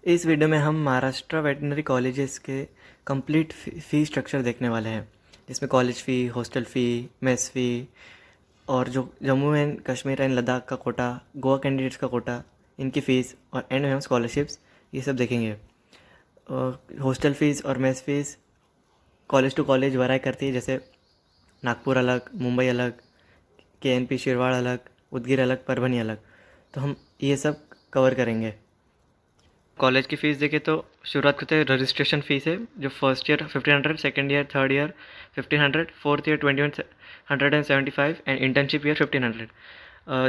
इस वीडियो में हम महाराष्ट्र वेटनरी कॉलेजेस के कंप्लीट फ़ी स्ट्रक्चर देखने वाले हैं, जिसमें कॉलेज फ़ी, हॉस्टल फ़ी, मेस फ़ी और जो जम्मू एंड कश्मीर एंड लद्दाख का कोटा, गोवा कैंडिडेट्स का कोटा, इनकी फ़ीस और एंड में हम स्कॉलरशिप्स ये सब देखेंगे। हॉस्टल फ़ीस और mess fees college to college vary करती है, जैसे नागपुर अलग, मुंबई अलग, केएनपी शिरवाड़ अलग, उदगीर अलग, परभनी अलग। तो हम ये सब कवर करेंगे। कॉलेज की फ़ीस देखें तो शुरुआत करते हैं, रजिस्ट्रेशन फ़ीस है जो first year 1500, second year, third year 1500, fourth year 2175 and internship year 1500।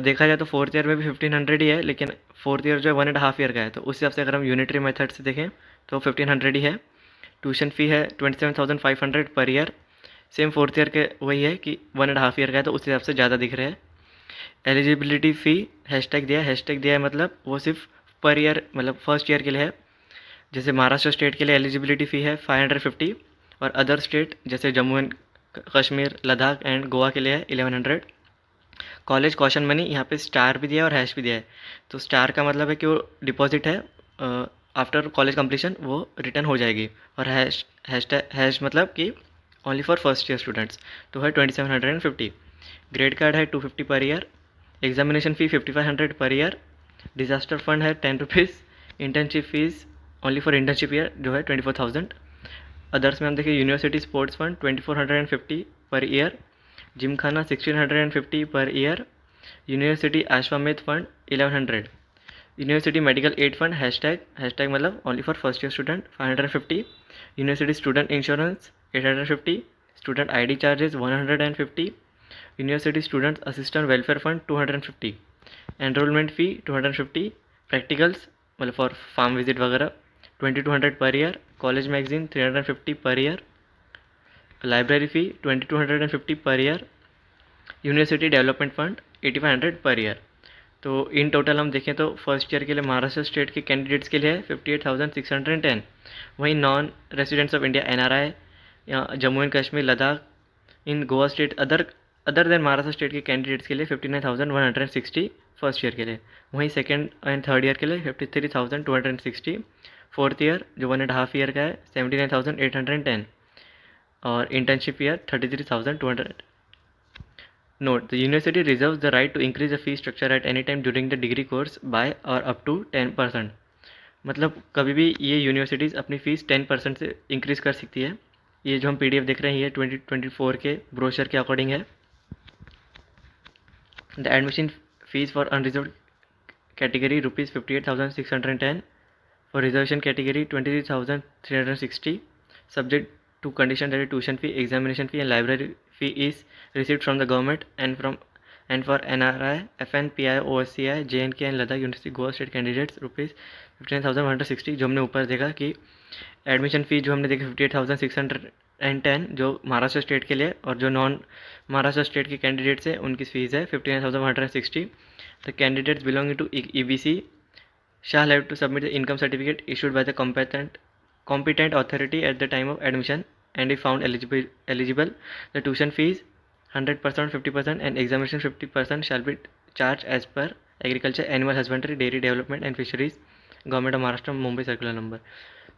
देखा जाए तो फोर्थ ईयर में भी 1500 ही है, लेकिन फोर्थ ईयर जो है 1.5 ईयर का है, तो उस हिसाब से अगर हम यूनिटरी मेथड से देखें तो 1500 ही है। ट्यूशन फ़ी है 27,500 per year. Same fourth year के वही है कि 1.5 ईयर का है, तो उस हिसाब से ज़्यादा दिख रहे हैं। एलिजिबिलिटी फ़ी हैशटैग दिया है, मतलब वो सिर्फ पर ईयर, मतलब फर्स्ट ईयर के लिए है। जैसे महाराष्ट्र स्टेट के लिए एलिजिबिलिटी फ़ी है 550 और अदर स्टेट जैसे जम्मू एंड कश्मीर, लद्दाख एंड गोवा के लिए है 1100। कॉलेज कॉशन मनी यहाँ पे स्टार भी दिया है और हैश भी दिया है। तो स्टार का मतलब है कि वो डिपॉजिट है, आफ्टर कॉलेज कंप्लीशन वो रिटर्न हो जाएगी। और हैश मतलब कि only for first year students, तो है 2750। ग्रेड कार्ड है 250 पर ईयर। एग्जामिनेशन फ़ी 5500 पर ईयर। डिज़ास्टर फंड है 10 rupees. Internship fees only for internship year जो है 24,000। अदर्स में हम देखें, university sports fund 2450 per year. Gym खाना 1650 per year. University Ashwamedh fund 1100। University medical aid fund hashtag मतलब only for first year student 550। University student insurance 850। Student ID charges 150। University student assistant welfare fund 250। Enrolment fee 250। Practicals मतलब for farm visit वगैरह 2200 per year. College magazine 350 per year. Library फ़ी 2250 पर year. University development fund 8500 per year. तो in total हम देखें तो first year के लिए Maharashtra state के कैंडिडेट्स के लिए है 58,610। वहीं non residents of India NRI या Jammu and Kashmir, Ladakh, in Goa state, other than Maharashtra state के कैंडिडेट्स के लिए 59,160 फर्स्ट ईयर के लिए। वहीं सेकेंड एंड थर्ड ईयर के लिए 53,260। फोर्थ ईयर जो 1.5 ईयर का है 79,810 और internship year 33,200। Note: The university reserves the right to increase the fee structure at any time during the degree course by or up to 10%। मतलब कभी भी ये यूनिवर्सिटीज़ अपनी फ़ीस 10% से इंक्रीज़ कर सकती है। ये जो हम PDF देख रहे हैं ये 2024 के ब्रोशर के अकॉर्डिंग है। The admission fees for unreserve category ₹58,610। For reservation category 23,360, subject to condition that tuition fee, examination fee and library fee is received from the government, and for NRI, FN, PI, OSCI, JNK and Ladakh University Goa State candidates ₹59,160। जो हमने ऊपर देखा कि admission फ़ी जो हमने देखी 58,610 जो Maharashtra state के लिए, और जो नॉन महाराष्ट्र स्टेट के कैंडिडेट्स हैं उनकी फ़ीस है 59,160। The candidates belonging to EBC shall have to submit the income certificate issued by the competent authority at the time of admission, and if found eligible, the tuition fees 100%, 50% and examination 50% shall be charged as per agriculture, animal husbandry, dairy development and fisheries, government of Maharashtra, Mumbai circular number.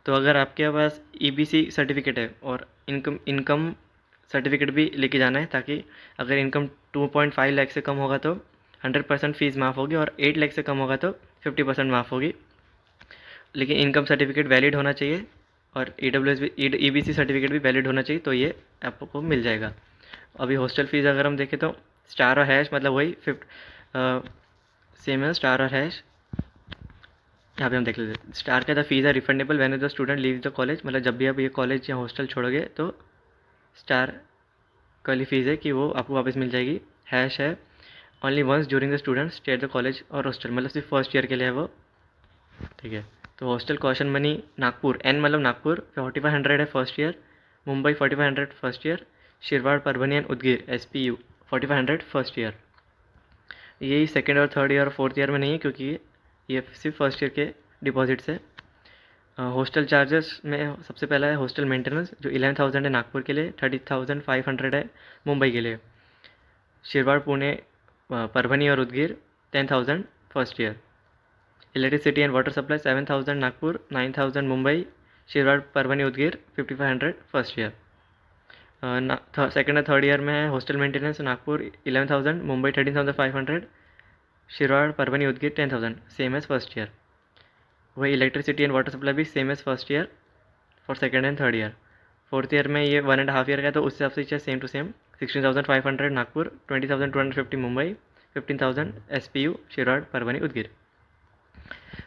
तो अगर आपके पास EBC certificate है और income certificate भी लेके जाना है, ताकि अगर इनकम 2.5 लाख से कम होगा तो 100% फ़ीस माफ़ होगी और 8 लाख से कम होगा तो 50% माफ़ होगी। लेकिन इनकम सर्टिफिकेट वैलिड होना चाहिए और EBC सर्टिफिकेट भी वैलिड होना चाहिए, तो ये आपको मिल जाएगा। अभी हॉस्टल फीस अगर हम देखें तो स्टार और हैश मतलब वही सेम है, स्टार और हैश। यहाँ पे हम देख लेते हैं, स्टार का द फीस है refundable when the student leaves the college, मतलब जब भी आप ये कॉलेज या हॉस्टल छोड़ोगे तो स्टार वाली फीस है कि वो आपको वापस मिल जाएगी। हैश है only once during the student stay at the college और हॉस्टल, मतलब सिर्फ फर्स्ट ईयर के लिए है वो, ठीक है। तो hostel caution money Nagpur, N मतलब नागपुर 4500 है first year. Mumbai 4500 first year. Shirwal, Parbhani and Udgir SPU 4500 first year. यही सेकेंड और थर्ड ईयर और फोर्थ ईयर में नहीं है, क्योंकि ये सिर्फ फर्स्ट ईयर के डिपॉजिट्स है। हॉस्टल चार्जेस में सबसे पहला है हॉस्टल मेंटेनेंस जो 11,000 है नागपुर के लिए, 30,500 है मुंबई के लिए। शिरवाड़, पुणे, परभनी और Udgir 10,000 first year. Electricity and water supply 7,000 Nagpur, 9,000 Mumbai, Shirwal Parbhani Udgir 5,500 first year. Second और थर्ड ईयर में है hostel maintenance Nagpur 11,000, Mumbai 13,500, Shirwal Parbhani Udgir 10,000, same as first year. वही इलेक्ट्रिसिटी एंड वाटर सप्लाई भी same as first year for second and third year. Fourth year में ये 1.5 year का है, तो उस हिसाब से same to same 16,500 Nagpur, 20,250 Mumbai, 15,000 SPU Shirwal Parbhani Udgir.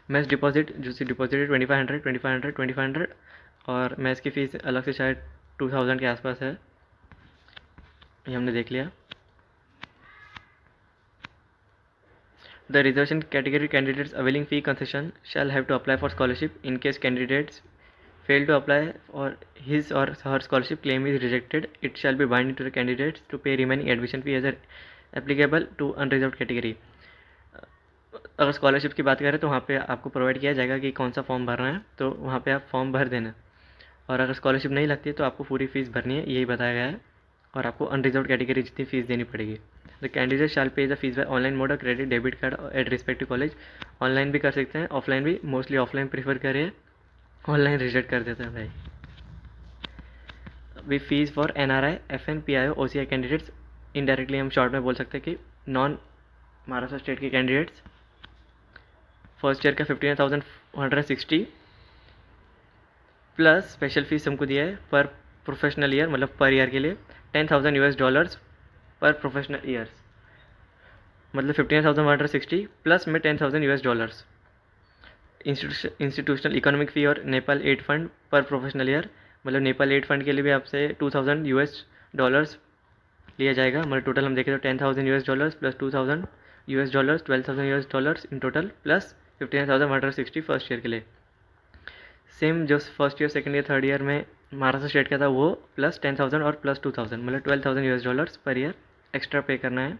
Maths deposit जो सी डिपॉजिट है 2,500, 2,500, 2,500 और मैथ्स की फ़ीस अलग से शायद 2,000 के आसपास है, ये हमने देख लिया। The reservation category candidates availing fee concession shall have to apply for scholarship. In case candidates fail to apply or his or her scholarship claim is rejected, it shall be binding to the candidates to pay remaining admission fee as applicable to unreserved category. अगर scholarship की बात करें तो वहाँ पे आपको provide किया जाएगा कि कौन सा फॉर्म भरना है, तो वहाँ पे आप फॉर्म भर देना। और अगर स्कॉलरशिप नहीं लगती है तो आपको पूरी फ़ीस भरनी है, यही बताया गया है। और आपको अनरिजर्व कैटेगरी जितनी फ़ीस देनी पड़ेगी। The candidate shall pay the fees by online mode, credit debit card at respective college. Online भी कर सकते हैं, ऑफलाइन भी, मोस्टली ऑफलाइन प्रीफर करिए, ऑनलाइन रिजेक्ट कर देते हैं भाई। We fees for NRI, FN, PIO, OCI candidates, indirectly हम शॉर्ट में बोल सकते हैं कि नॉन महाराष्ट्र स्टेट के कैंडिडेट्स। फर्स्ट ईयर का 15,160 प्लस स्पेशल फीस हमको दिया है पर प्रोफेशनल ईयर, मतलब पर ईयर के लिए $10,000 पर प्रोफेशनल ईयर्स, मतलब 15,160 प्लस में $10,000। इंस्टीट्यूशनल इकोनॉमिक फ़ी और नेपाल एड फंड पर प्रोफेशनल ईयर, मतलब नेपाल एड फंड के लिए भी आपसे $2,000 लिया जाएगा। मतलब टोटल हम देखें तो $10,000 plus $2,000, $12,000 in total, plus 15,160 first year के लिए। सेम जो first year second year third year में महाराष्ट्र स्टेट का था वो, प्लस 10,000 और प्लस 2,000, मतलब $12,000 पर ईयर एक्स्ट्रा पे करना है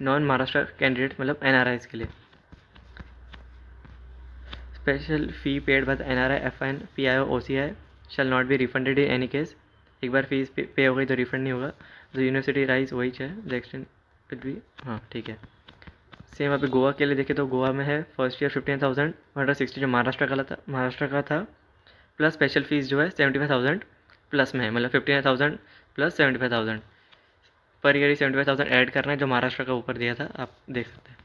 नॉन महाराष्ट्र कैंडिडेट, मतलब NRIs के लिए। Special fee paid by NRI, FN, PIO, OCI shall not be refunded in any case. एक बार फीस पे हो गई तो रिफंड नहीं होगा। जो यूनिवर्सिटी राइज वही है, द एक्सटेंड विल बी, हाँ ठीक है। सेम यहाँ पे गोवा के लिए देखें तो गोवा में है फर्स्ट ईयर 15,160 जो महाराष्ट्र का था, प्लस स्पेशल फीस जो है 75,000 प्लस में है, मतलब 15,000 प्लस 75,000 पर ईयर ही 75,000 ऐड करना है जो महाराष्ट्र का ऊपर दिया था, आप देख सकते हैं।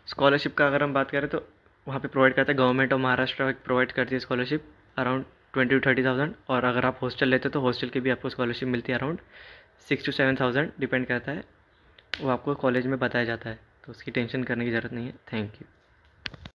स्कॉलरशिप का अगर हम बात करें तो वहाँ पे प्रोवाइड करता है गवर्नमेंट ऑफ महाराष्ट्र, प्रोवाइड करती है स्कॉलरशिप अराउंड 20,000 to 30,000। और अगर आप हॉस्टल लेते हो तो हॉस्टल की भी आपको स्कॉलरशिप मिलती है अराउंड 6,000 to 7,000, डिपेंड करता है, वो आपको कॉलेज में बताया जाता है, तो उसकी टेंशन करने की ज़रूरत नहीं है। Thank you.